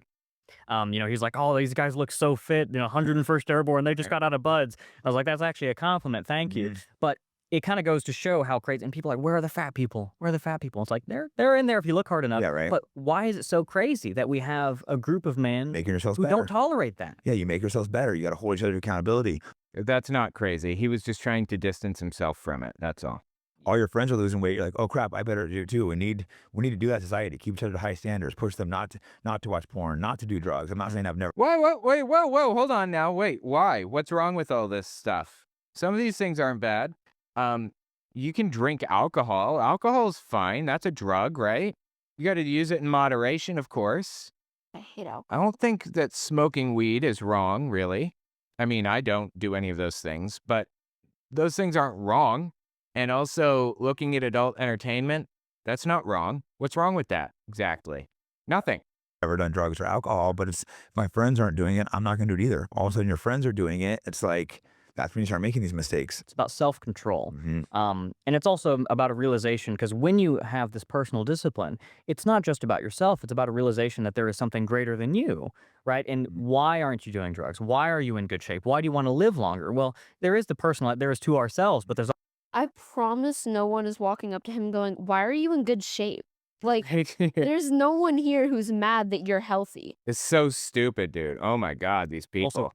Speaker 1: He's like, oh, these guys look so fit, 101st Airborne, they just got out of buds. I was like, that's actually a compliment. Thank you. But it kind of goes to show how crazy. And people are like, where are the fat people? Where are the fat people? It's like they're in there if you look hard enough.
Speaker 2: Yeah, right.
Speaker 1: But why is it so crazy that we have a group of men
Speaker 2: Making yourselves
Speaker 1: who
Speaker 2: better.
Speaker 1: don't tolerate that?
Speaker 2: Yeah, you make yourselves better. You got to hold each other to accountability.
Speaker 4: That's not crazy. He was just trying to distance himself from it. That's all.
Speaker 2: All your friends are losing weight. You're like, oh crap, I better do too. We need to do that. Society, keep each other to high standards. Push them not to watch porn, not to do drugs. I'm not saying I've never.
Speaker 4: Whoa, hold on now. Wait, why? What's wrong with all this stuff? Some of these things aren't bad. You can drink alcohol. Alcohol's fine. That's a drug, right? You got to use it in moderation, of course.
Speaker 3: I hate alcohol.
Speaker 4: I don't think that smoking weed is wrong, really. I mean, I don't do any of those things, but those things aren't wrong. And also, looking at adult entertainment, that's not wrong. What's wrong with that? Exactly. Nothing.
Speaker 2: Ever done drugs or alcohol, but it's if my friends aren't doing it, I'm not going to do it either. All of a sudden, your friends are doing it. It's like that's when you start making these mistakes.
Speaker 1: It's about self-control.
Speaker 2: Mhm.
Speaker 1: And it's also about a realization, because when you have this personal discipline, it's not just about yourself. It's about a realization that there is something greater than you, right? And why aren't you doing drugs? Why are you in good shape? Why do you want to live longer? Well, there is the personal, there is to ourselves, but there's
Speaker 3: I promise no one is walking up to him going, "Why are you in good shape?" Like, there's no one here who's mad that you're healthy.
Speaker 4: It's so stupid, dude. Oh my God, these people.
Speaker 1: also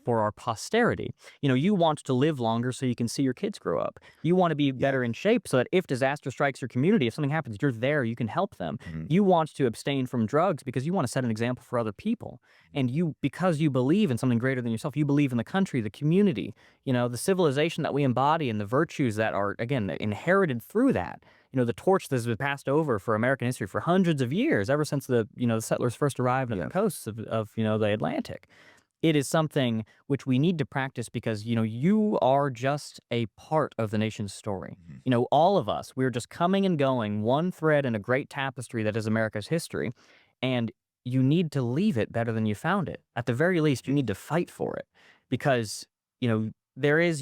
Speaker 1: for our posterity. You want to live longer so you can see your kids grow up. You want to be better in shape so that if disaster strikes your community, if something happens, you're there, you can help them. You want to abstain from drugs because you want to set an example for other people. And because you believe in something greater than yourself, you believe in the country, the community, the civilization that we embody and the virtues that are, again, inherited through that. The torch that's been passed over for American history for hundreds of years, ever since the settlers first arrived on the coasts of the Atlantic. It is something which we need to practice because, you are just a part of the nation's story. All of us, we're just coming and going, one thread in a great tapestry that is America's history. And you need to leave it better than you found it. At the very least, you need to fight for it because, there is,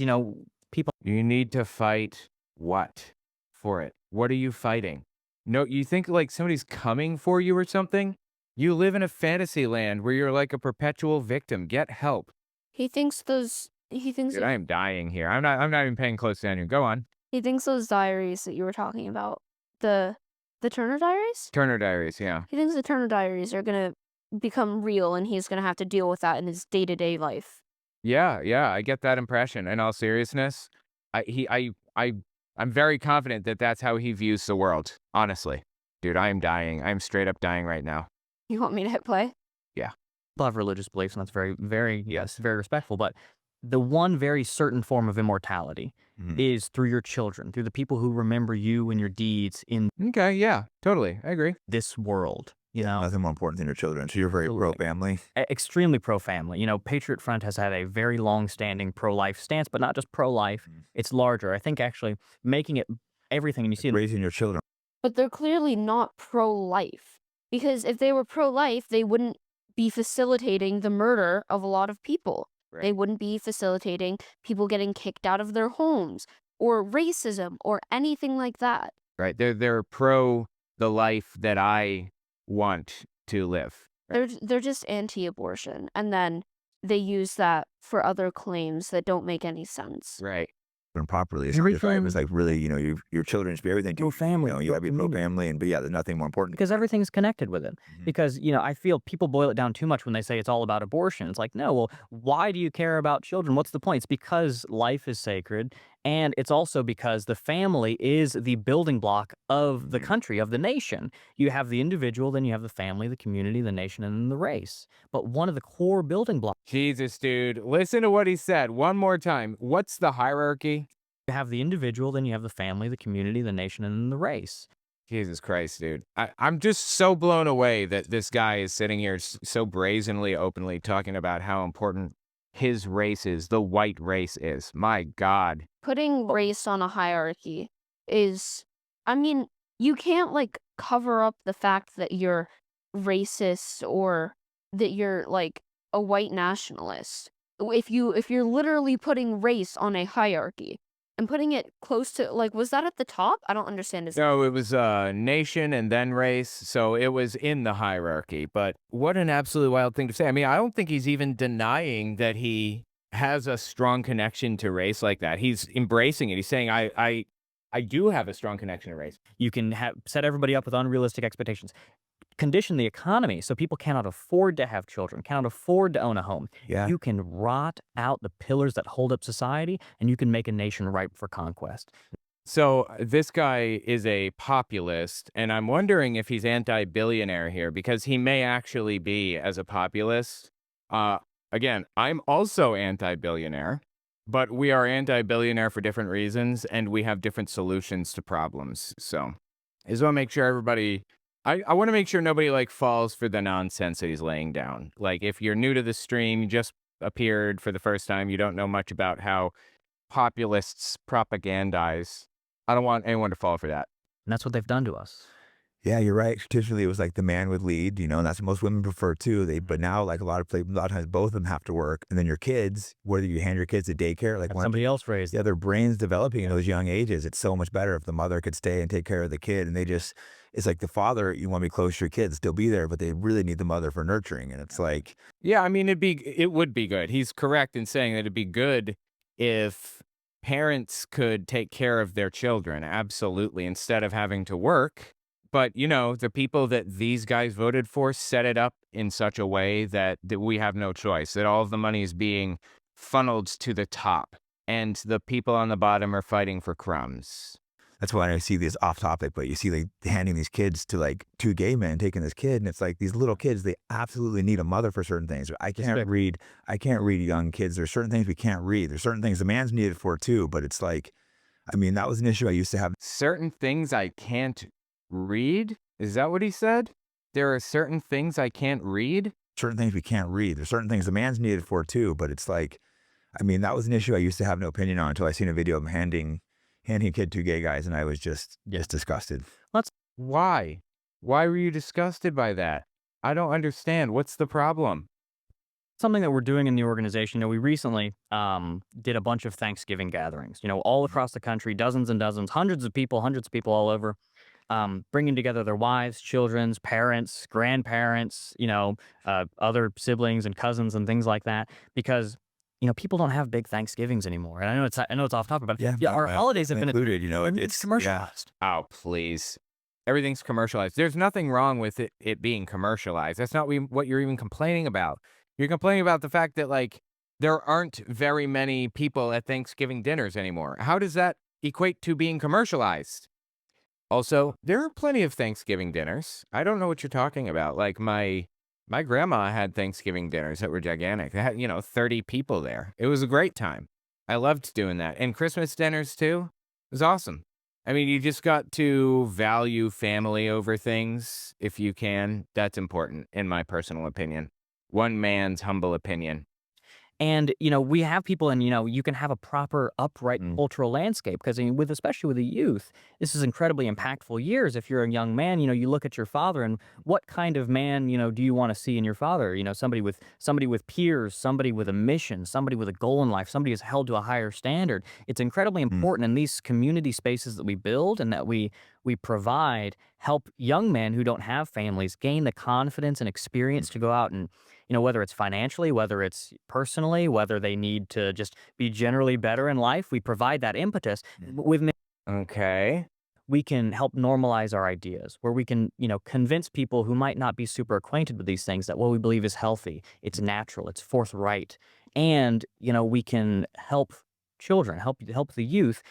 Speaker 1: people.
Speaker 4: You need to fight what for it? What are you fighting? No, you think like somebody's coming for you or something? You live in a fantasy land where you're like a perpetual victim. Get help.
Speaker 3: He thinks
Speaker 4: Dude, I am dying here. I'm not even paying close attention. Go on.
Speaker 3: he thinks those diaries that you were talking about, the Turner Diaries?
Speaker 4: Turner Diaries, yeah.
Speaker 3: He thinks the Turner Diaries are gonna become real and he's gonna have to deal with that in his day-to-day life.
Speaker 4: Yeah, I get that impression. In all seriousness, I'm very confident that that's how he views the world. Honestly, dude, I am dying. I'm straight up dying right now.
Speaker 3: You want me to hit play?
Speaker 1: People have religious beliefs, and that's very, very, yes, very respectful. But the one very certain form of immortality is through your children, through the people who remember you and your deeds in
Speaker 4: Okay, yeah, totally. I agree.
Speaker 1: this world.
Speaker 2: Nothing more important than your children. So you're very pro family.
Speaker 1: Extremely pro-family. Patriot Front has had a very long-standing pro-life stance, but not just pro-life. It's larger. I think actually making it everything, and you see it.
Speaker 2: Raising your children.
Speaker 3: But they're clearly not pro-life. Because if they were pro-life, they wouldn't be facilitating the murder of a lot of people.
Speaker 4: Right.
Speaker 3: They wouldn't be facilitating people getting kicked out of their homes or racism or anything like that.
Speaker 4: Right. They're pro the life that I want to live.
Speaker 3: They're just anti-abortion, and then they use that for other claims that don't make any sense.
Speaker 4: Right.
Speaker 2: Properly. It's like really, your children should be everything to you.
Speaker 1: Pro-family.
Speaker 2: You gotta be pro-family, but yeah, there's nothing more important.
Speaker 1: Because everything's connected with it. Because, I feel people boil it down too much when they say it's all about abortion. It's like, no, well, why do you care about children? What's the point? It's because life is sacred. And it's also because the family is the building block of the country, of the nation. You have the individual, then you have the family, the community, the nation, and then the race. But one of the core building blocks.
Speaker 4: Jesus, dude. Listen to what he said one more time. What's the hierarchy?
Speaker 1: You have the individual, then you have the family, the community, the nation, and then the race.
Speaker 4: Jesus Christ, dude. I'm just so blown away that this guy is sitting here so brazenly, openly talking about how important his race is, the white race is. My God.
Speaker 3: Putting race on a hierarchy is, you can't cover up the fact that you're racist or that you're a white nationalist. If you're literally putting race on a hierarchy and putting it close to, was that at the top? I don't understand.
Speaker 4: No, it was nation and then race, so it was in the hierarchy. But what an absolutely wild thing to say. I don't think he's even denying that he has a strong connection to race like that. He's embracing it. He's saying, I do have a strong connection to race.
Speaker 1: You can set everybody up with unrealistic expectations. Condition the economy so people cannot afford to have children, cannot afford to own a home.
Speaker 2: Yeah.
Speaker 1: You can rot out the pillars that hold up society, and you can make a nation ripe for conquest.
Speaker 4: So this guy is a populist, and I'm wondering if he's anti-billionaire here because he may actually be as a populist. Uh, Again, I'm also anti-billionaire, but we are anti-billionaire for different reasons, and we have different solutions to problems. So I just want to make sure everybody. I want to make sure nobody like falls for the nonsense that he's laying down. Like if you're new to the stream, you just appeared for the first time, you don't know much about how populists propagandize. I don't want anyone to fall for that.
Speaker 1: And that's what they've done to us.
Speaker 2: Yeah, you're right. Traditionally, it was like the man would lead, and that's what most women prefer too. But now, like a lot of times, both of them have to work, and then your kids, whether you hand your kids to daycare, like
Speaker 1: Have somebody else raised.
Speaker 2: yeah, their brains developing in those young ages. It's so much better if the mother could stay and take care of the kid, and it's like the father, you want to be close to your kids, they'll be there, but they really need the mother for nurturing, and it's like,
Speaker 4: Yeah, I mean it would be good. He's correct in saying that it'd be good if parents could take care of their children, absolutely, instead of having to work. But, the people that these guys voted for set it up in such a way that we have no choice, that all of the money is being funneled to the top, and the people on the bottom are fighting for crumbs.
Speaker 2: that's why I see this off topic, but you see like handing these kids to like two gay men taking this kid, and it's like these little kids, they absolutely need a mother for certain things. I can't read young kids. There's certain things we can't read. There's certain things the man's needed for too, but it's like, I mean, that was an issue I used to have.
Speaker 4: Certain things I can't read? Is that what he said? There are certain things I can't read?
Speaker 2: Certain things we can't read. There's certain things the man's needed for too, but it's like, I mean, that was an issue I used to have no opinion on until I seen a video of him handing a kid to gay guys, and I was just disgusted.
Speaker 4: Why? Why were you disgusted by that? I don't understand. What's the problem?
Speaker 1: Something that we're doing in the organization, we recently did a bunch of Thanksgiving gatherings, all across the country, dozens and dozens, hundreds of people all over, bringing together their wives, children's, parents, grandparents, other siblings and cousins and things like that, because people don't have big Thanksgivings anymore. And I know it's off topic, but yeah, our holidays have been
Speaker 2: included.
Speaker 1: it's commercialized.
Speaker 4: Oh, please. Everything's commercialized. There's nothing wrong with it being commercialized. That's not what you're even complaining about. You're complaining about the fact that, like, there aren't very many people at Thanksgiving dinners anymore. How does that equate to being commercialized? Also, there are plenty of Thanksgiving dinners. I don't know what you're talking about. Like, my grandma had Thanksgiving dinners that were gigantic. They had, 30 people there. It was a great time. I loved doing that. And Christmas dinners, too. It was awesome. I mean, you just got to value family over things if you can. That's important, in my personal opinion. One man's humble opinion.
Speaker 1: And, we have people and, you can have a proper upright cultural landscape because especially with the youth, this is incredibly impactful years. If you're a young man, you look at your father and what kind of man, do you want to see in your father? Somebody with peers, somebody with a mission, somebody with a goal in life, somebody who's held to a higher standard. It's incredibly important in these community spaces that we build and that we provide help young men who don't have families gain the confidence and experience to go out and whether it's financially, whether it's personally, whether they need to just be generally better in life, we provide that impetus. With men,
Speaker 4: Okay.
Speaker 1: we can help normalize our ideas, where we can, convince people who might not be super acquainted with these things that what we believe is healthy, it's natural, it's forthright, and we can help children, help the youth.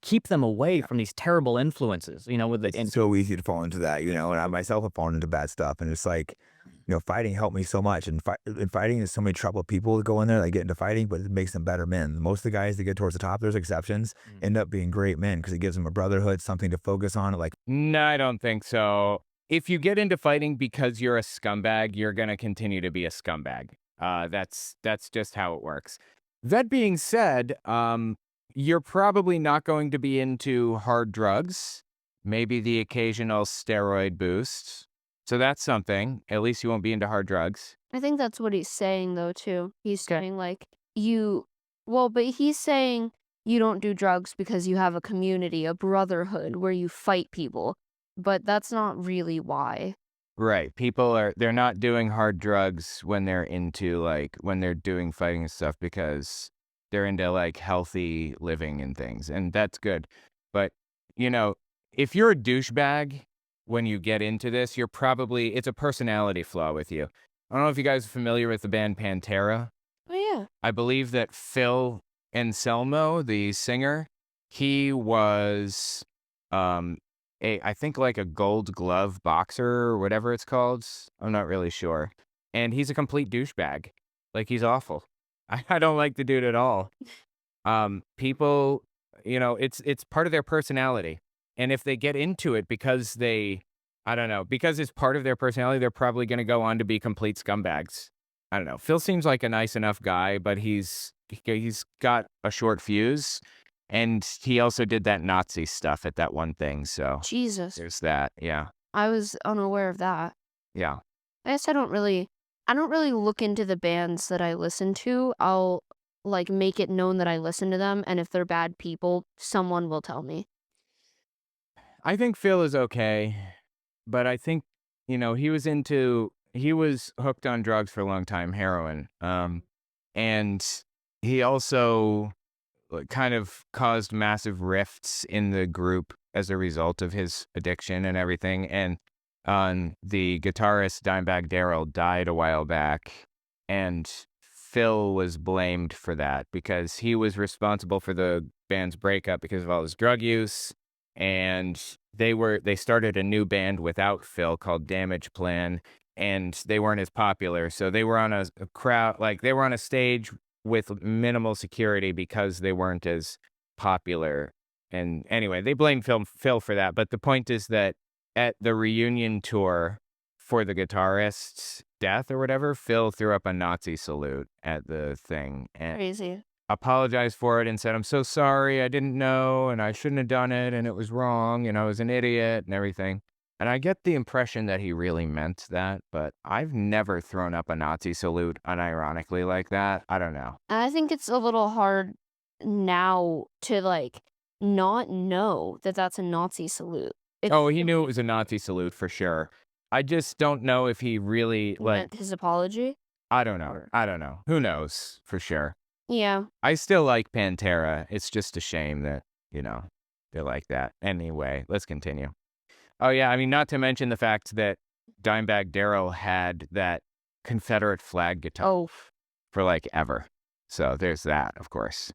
Speaker 1: Keep them away from these terrible influences, with the
Speaker 2: It's so easy to fall into that, and I myself have fallen into bad stuff, and it's like, fighting helped me so much, and fighting is so many troubled people that go in there, they get into fighting, but it makes them better men. Most of the guys that get towards the top, there's exceptions, end up being great men because it gives them a brotherhood, something to focus on, like,
Speaker 4: No, I don't think so. If you get into fighting because you're a scumbag, you're going to continue to be a scumbag. That's just how it works. That being said, you're probably not going to be into hard drugs, maybe the occasional steroid boost. So that's something. At least you won't be into hard drugs.
Speaker 3: I think that's what he's saying, though, too. He's
Speaker 4: Okay.
Speaker 3: saying, like, but he's saying you don't do drugs because you have a community, a brotherhood where you fight people. But that's not really why.
Speaker 4: Right. They're not doing hard drugs when they're into when they're doing fighting and stuff because they're into healthy living and things. And that's good. But, you know, if you're a douchebag when you get into this, it's a personality flaw with you. I don't know if you guys are familiar with the band Pantera.
Speaker 3: Oh yeah.
Speaker 4: I believe that Phil Anselmo, the singer, he was um I think like a Gold Glove boxer or whatever it's called. I'm not really sure. And he's a complete douchebag. Like he's awful. I don't like the dude at all. People, it's part of their personality. And if they get into it because I don't know, because it's part of their personality, they're probably going to go on to be complete scumbags. I don't know. Phil seems like a nice enough guy, but he's got a short fuse, and he also did that Nazi stuff at that one thing. So
Speaker 3: Jesus.
Speaker 4: there's that. Yeah,
Speaker 3: I was unaware of that.
Speaker 4: yeah.
Speaker 3: I guess I don't really look into the bands that I listen to. I'll like make it known that I listen to them, and if they're bad people, someone will tell me.
Speaker 4: I think Phil is okay, but I think he was hooked on drugs for a long time, heroin. And he also kind of caused massive rifts in the group as a result of his addiction and everything. And the guitarist Dimebag Darrell died a while back, and Phil was blamed for that because he was responsible for the band's breakup because of all his drug use. And they started a new band without Phil called Damage Plan, and they weren't as popular. So they were on a crowd, they were on a stage with minimal security because they weren't as popular. And anyway, they blame Phil for that. But the point is that at the reunion tour for the guitarist's death or whatever, Phil threw up a Nazi salute at the thing and
Speaker 3: Crazy.
Speaker 4: apologized for it and said, "I'm so sorry, I didn't know, and I shouldn't have done it, and it was wrong, and I was an idiot," and everything. And I get the impression that he really meant that, but I've never thrown up a Nazi salute unironically like that. I don't know.
Speaker 3: And I think it's a little hard now to not know that that's a Nazi salute.
Speaker 4: Oh, he knew it was a Nazi salute for sure. I just don't know if he really,
Speaker 3: Meant his apology.
Speaker 4: I don't know. I don't know. Who knows for sure.
Speaker 3: Yeah.
Speaker 4: I still like Pantera. It's just a shame that, they're like that. Anyway, let's continue. Oh, yeah. I mean, not to mention the fact that Dimebag Darrell had that Confederate flag guitar
Speaker 3: Oh.
Speaker 4: for ever. So there's that, of course.